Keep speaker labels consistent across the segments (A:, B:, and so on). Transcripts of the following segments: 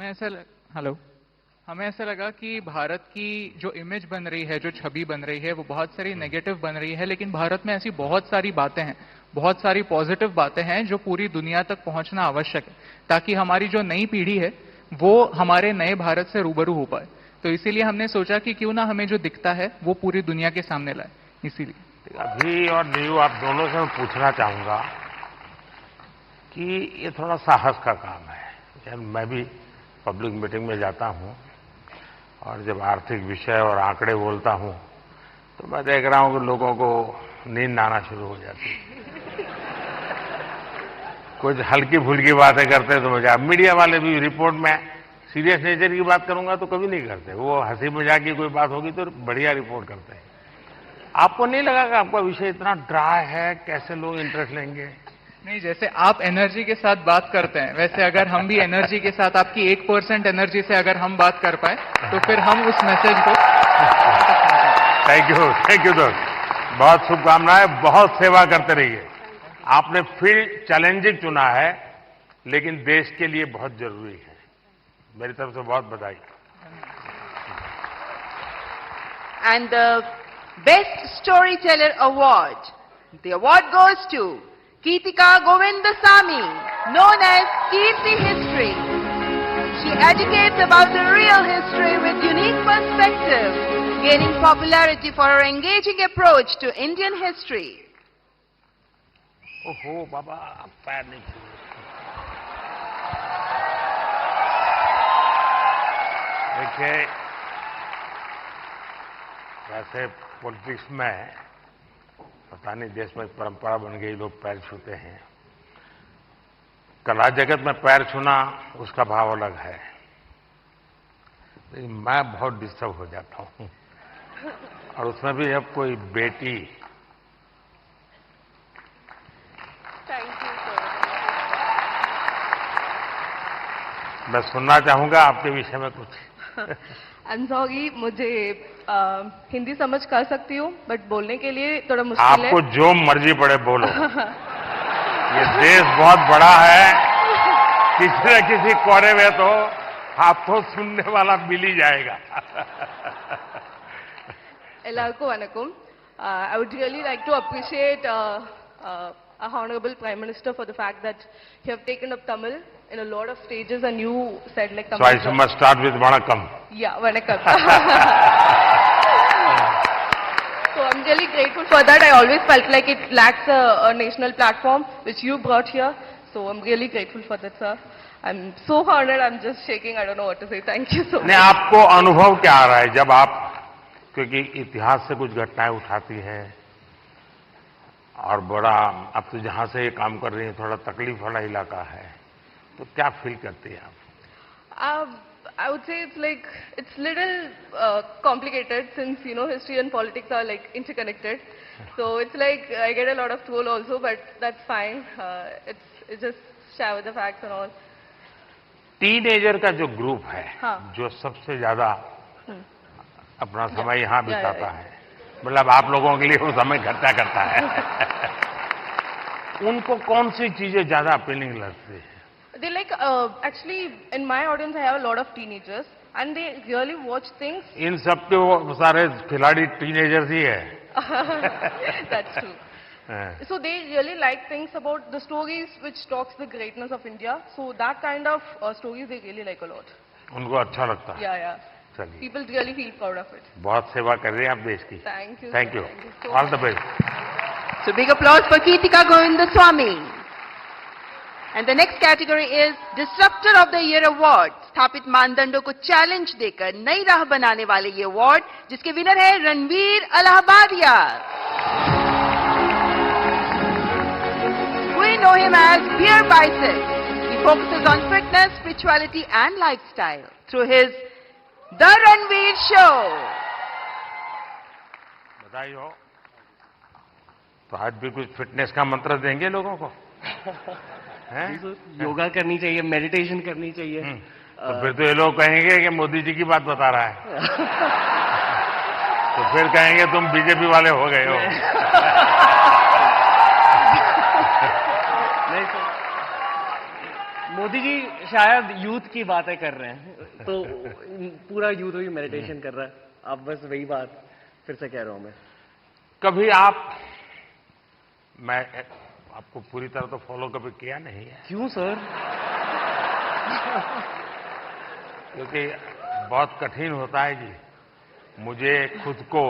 A: Hello, हमें ऐसा लगा कि भारत की जो इमेज बन रही है, जो छवि बन रही है, वो बहुत सारी नेगेटिव बन रही है, लेकिन भारत में ऐसी बहुत सारी बातें हैं, बहुत सारी पॉजिटिव बातें हैं जो पूरी दुनिया तक पहुंचना आवश्यक है, ताकि हमारी जो नई पीढ़ी है वो हमारे नए भारत से रूबरू हो पाए। तो इसीलिए हमने सोचा कि क्यों ना हमें जो दिखता है वो पूरी दुनिया के सामने लाए। इसीलिए
B: अभी और नीरू, आप दोनों से मैं पूछना चाहूंगा कि ये थोड़ा साहस का काम है। यार, मैं भी पब्लिक मीटिंग में जाता हूं और जब आर्थिक विषय और आंकड़े बोलता हूं तो मैं देख रहा हूं कि लोगों को नींद आना शुरू हो जाती है। कुछ हल्की फुल्की बातें करते हैं तो मजा। मीडिया वाले भी रिपोर्ट में सीरियस नेचर की बात करूंगा तो कभी नहीं करते, वो हंसी मजाक की कोई बात होगी तो बढ़िया रिपोर्ट करते हैं। आपको नहीं लगा कि आपका विषय इतना ड्राई है, कैसे लोग इंटरेस्ट लेंगे?
A: नहीं, जैसे आप एनर्जी के साथ बात करते हैं, वैसे अगर हम भी एनर्जी के साथ आपकी 1% एनर्जी से अगर हम बात कर पाए तो फिर हम उस मैसेज को
B: थैंक यू दोस्त, बहुत शुभकामनाएं, बहुत सेवा करते रहिए। आपने फील्ड चैलेंजिंग चुना है लेकिन देश के लिए बहुत जरूरी है। मेरी तरफ से बहुत बधाई।
C: And the Best Storyteller Award. The award goes to Geetika Govindasamy, known as Kirti History. She educates about the real history with unique perspective, gaining popularity for her engaging approach to Indian history.
B: ओहो बाबा, पैर नहीं छूए। देखिए, वैसे politics में पता नहीं देश में परंपरा बन गई, लोग पैर छूते हैं। कला जगत में पैर छूना उसका भाव अलग है, लेकिन मैं बहुत डिस्टर्ब हो जाता हूं। और उसमें भी अब कोई बेटी।
C: Thank you, sir.
B: मैं सुनना चाहूंगा आपके विषय में कुछ।
D: I'm sorry, मुझे हिंदी समझ कर सकती हूँ, बट बोलने के लिए थोड़ा मुश्किल है।
B: आपको जो मर्जी पड़े बोलो। ये देश बहुत बड़ा है, किसी न किसी कोने में तो आपको सुनने वाला मिल ही जाएगा।
D: Ellarku vanakkam. I would really like to appreciate our Honorable Prime Minister for the fact that you have taken up Tamil in a lot of stages, and you said like Tamil.
B: So I must start with Vanakkam.
D: Yeah, vanakkam. So I'm really grateful for that. I always felt like it lacks a national platform, which you brought here. So I'm really grateful for that, sir. I'm so honored. I'm just shaking. I don't know what to say. Thank you so much.
B: नहीं, आपको अनुभव क्या आ रहा है जब आप, क्योंकि इतिहास से कुछ घटनाएं उठाती हैं और बड़ा, अब तो जहां से ये काम कर रही है थोड़ा तकलीफ वाला इलाका है, तो क्या फील करती हैं आप?
D: I would say it's little complicated, since history and politics are like interconnected. So it's like I get a lot of troll also, but that's fine. It's just share with the facts and all.
B: Teenager का जो group है,
D: हाँ।
B: जो सबसे ज्यादा अपना समय यहाँ बिताता है, मतलब आप लोगों के लिए वो समय घटा करता है। उनको कौन सी चीजें ज्यादा अपीलिंग लगती है?
D: They like actually in my audience I have a lot of teenagers and they really watch things.
B: इन सब के वो सारे खिलाड़ी टीनेजर्स ही है।
D: That's true. So they really like things about the stories which talks the greatness of India. So that kind of stories they really like a lot.
B: उनको अच्छा लगता है।
D: Yeah.
B: चलिए,
D: People really feel proud of it.
B: बहुत सेवा कर रहे हैं आप देश की।
D: Thank you.
B: Thank
D: sir.
B: You,
D: Thank you so
B: all the
D: much.
B: Best.
C: So big applause for Geetika Govindasamy. And the next category is Disruptor of the Year Award. स्थापित मानदंडों को चैलेंज देकर नई राह बनाने वाले ये अवार्ड, जिसके विनर है Ranveer Allahbadia. We know him as Beer Bicep. He focuses on fitness, spirituality and lifestyle through his The Ranveer Show.
B: बधाई हो। तो आज भी कुछ फिटनेस का मंत्र देंगे लोगों को? हैं?
E: योगा करनी चाहिए, मेडिटेशन करनी चाहिए।
B: तो फिर तो ये लोग कहेंगे कि मोदी जी की बात बता रहा है। तो फिर कहेंगे तुम बीजेपी वाले हो गए हो।
E: नहीं सर, मोदी जी शायद यूथ की बातें कर रहे हैं, तो पूरा यूथ ही मेडिटेशन कर रहा है। आप बस वही बात फिर से कह रहा हूं मैं।
B: कभी मैं आपको पूरी तरह तो फॉलो कभी किया नहीं है,
E: क्यों सर?
B: क्योंकि बहुत कठिन होता है जी। मुझे खुद को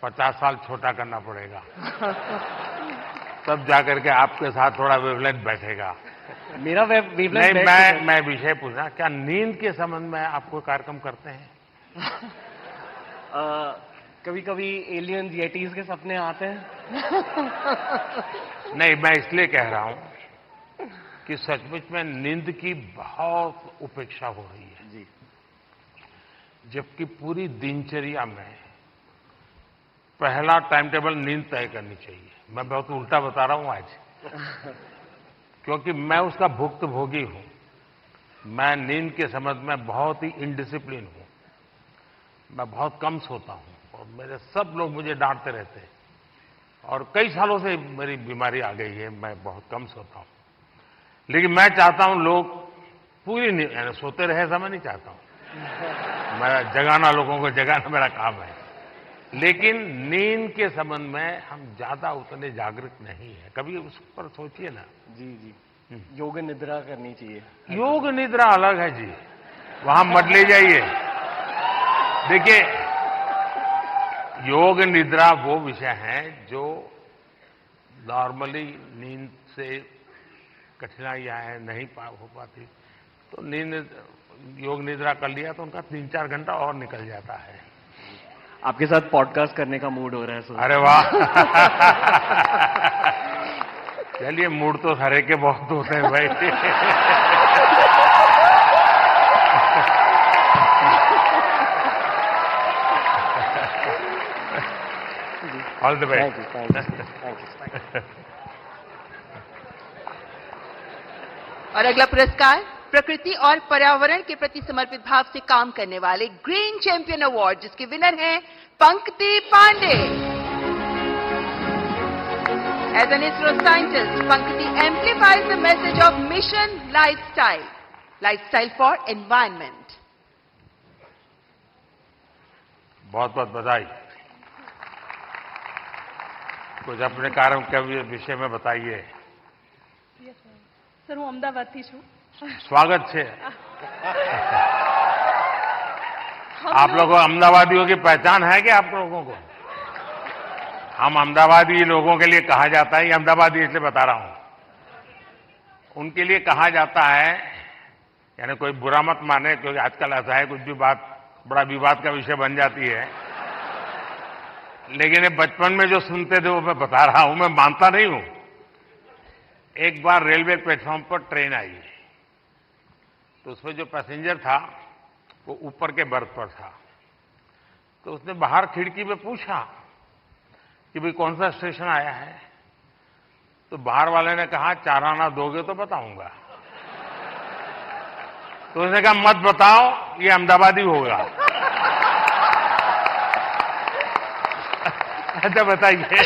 B: 50 साल छोटा करना पड़ेगा, तब जाकर के आपके साथ थोड़ा वेवलेंथ बैठेगा।
E: मेरा वेवलेंथ
B: नहीं, मैं विषय पूछना, क्या नींद के संबंध में आप कोई कार्यक्रम करते हैं?
E: कभी कभी एलियंस येटीज के सपने आते हैं।
B: नहीं, मैं इसलिए कह रहा हूं कि सचमुच में नींद की बहुत उपेक्षा हो रही है
E: जी।
B: जबकि पूरी दिनचर्या में पहला टाइम टेबल नींद तय करनी चाहिए। मैं बहुत उल्टा बता रहा हूं आज, क्योंकि मैं उसका भुक्तभोगी हूं। मैं नींद के संबंध में बहुत ही इनडिसिप्लिन हूं। मैं बहुत कम सोता हूं और मेरे सब लोग मुझे डांटते रहते हैं, और कई सालों से मेरी बीमारी आ गई है, मैं बहुत कम सोता हूं। लेकिन मैं चाहता हूं लोग पूरी नींद सोते रहे, ऐसा मैं नहीं चाहता हूं। मैं जगाना, लोगों को जगाना मेरा काम है। लेकिन नींद के संबंध में हम ज्यादा उतने जागृत नहीं है। कभी उस पर सोचिए ना।
E: जी जी, योग निद्रा करनी चाहिए।
B: योग निद्रा अलग है जी, वहां मत ले जाइए। देखिए, योग निद्रा वो विषय है जो नॉर्मली नींद से कठिनाइयां हैं, नहीं हो पाती, तो योग निद्रा कर लिया तो उनका 3-4 घंटा और निकल जाता है।
E: आपके साथ पॉडकास्ट करने का मूड हो रहा है सर।
B: अरे वाह। चलिए, मूड तो हरे के बहुत होते हैं भाई। All the best.
E: Thank you.
C: और अगला पुरस्कार प्रकृति और पर्यावरण के प्रति समर्पित भाव से काम करने वाले ग्रीन चैंपियन अवार्ड, जिसके विनर हैं पंकति Pandey. As an ISRO scientist, Pankati amplifies the message of Mission Lifestyle for Environment.
B: बहुत बहुत बधाई। कुछ अपने कार्य के विषय में बताइए।
D: સર હું અમદાવાદથી છું।
B: स्वागत है। आप लोगों अहमदाबादियों की पहचान है क्या आप लोगों को? हम अहमदाबादी लोगों के लिए कहा जाता है, ये अहमदाबादी इसलिए बता रहा हूं, उनके लिए कहा जाता है, यानी कोई बुरा मत माने, क्योंकि आजकल ऐसा है कुछ भी बात बड़ा विवाद का विषय बन जाती है। लेकिन ये बचपन में जो सुनते थे वो मैं बता रहा हूं, मैं मानता नहीं हूं। एक बार रेलवे प्लेटफॉर्म पर ट्रेन आई, तो उसमें जो पैसेंजर था वो ऊपर के बर्थ पर था। तो उसने बाहर खिड़की में पूछा कि भाई कौन सा स्टेशन आया है? तो बाहर वाले ने कहा 4 आना दोगे तो बताऊंगा। तो उसने कहा मत बताओ, ये अहमदाबादी होगा। अच्छा बताइए।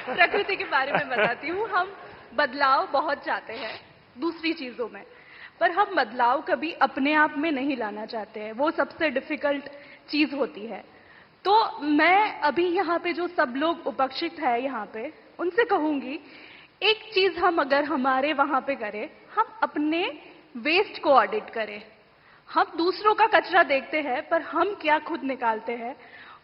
D: प्रकृति के बारे में बताती हूँ। हम बदलाव बहुत चाहते हैं दूसरी चीजों में, पर हम बदलाव कभी अपने आप में नहीं लाना चाहते हैं। वो सबसे डिफिकल्ट चीज होती है। तो मैं अभी यहाँ पे जो सब लोग उपस्थित है यहाँ पे, उनसे कहूंगी, एक चीज हम अगर हमारे वहां पे करें, हम अपने वेस्ट को ऑडिट करें। हम दूसरों का कचरा देखते हैं, पर हम क्या खुद निकालते हैं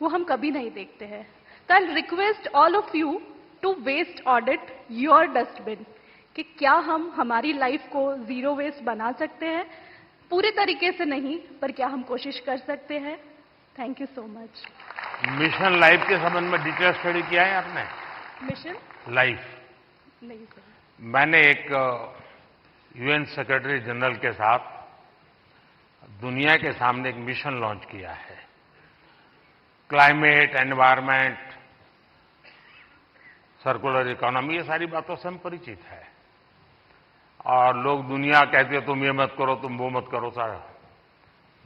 D: वो हम कभी नहीं देखते हैं। तो I request all of you to waste audit your dustbin, कि क्या हम हमारी लाइफ को जीरो वेस्ट बना सकते हैं। पूरे तरीके से नहीं, पर क्या हम कोशिश कर सकते हैं। Thank you so much.
B: Mission life के संबंध में डिटेल स्टडी किया है आपने?
D: मिशन
B: लाइफ
D: नहीं सर।
B: मैंने एक यूएन सेक्रेटरी जनरल के साथ दुनिया के सामने एक मिशन लॉन्च किया है। क्लाइमेट, एनवायरनमेंट, सर्कुलर इकोनॉमी, ये सारी बातों से हम परिचित है। और लोग दुनिया कहती है तुम ये मत करो, तुम वो मत करो। सारा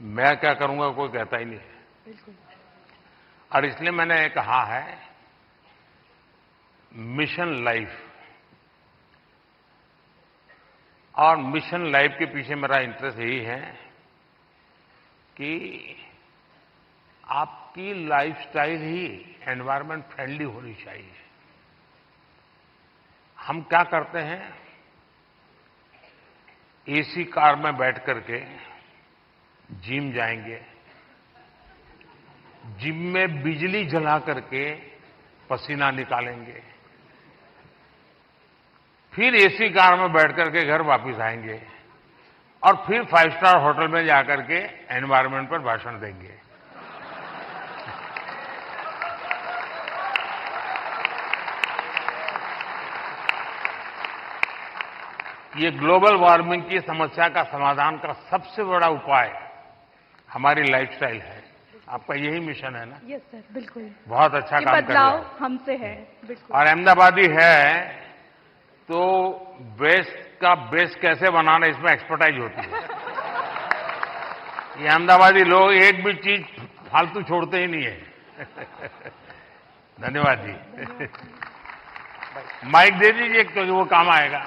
B: मैं क्या करूंगा कोई कहता ही नहीं है।
D: बिल्कुल।
B: और इसलिए मैंने कहा है मिशन लाइफ, और मिशन लाइफ के पीछे मेरा इंटरेस्ट यही है कि आपकी लाइफस्टाइल ही एनवायरनमेंट फ्रेंडली होनी चाहिए। हम क्या करते हैं, एसी कार में बैठ करके जिम जाएंगे, जिम में बिजली जला करके पसीना निकालेंगे, फिर एसी कार में बैठ करके घर वापस आएंगे और फिर 5 स्टार होटल में जाकर के एनवायरनमेंट पर भाषण देंगे। ये ग्लोबल वार्मिंग की समस्या का समाधान का सबसे बड़ा उपाय हमारी लाइफस्टाइल है। आपका यही मिशन है ना?
F: यस सर, बिल्कुल।
B: बहुत अच्छा
F: ये
B: काम कर रहे
F: बदलाव
B: हो।
F: हमसे है, बिल्कुल।
B: और अहमदाबादी है तो वेस्ट का बेस्ट कैसे बनाना, इसमें एक्सपर्टाइज होती है। ये अहमदाबादी लोग एक भी चीज फालतू छोड़ते ही नहीं है। धन्यवाद जी। माइक दे दीजिए क्योंकि वो काम आएगा।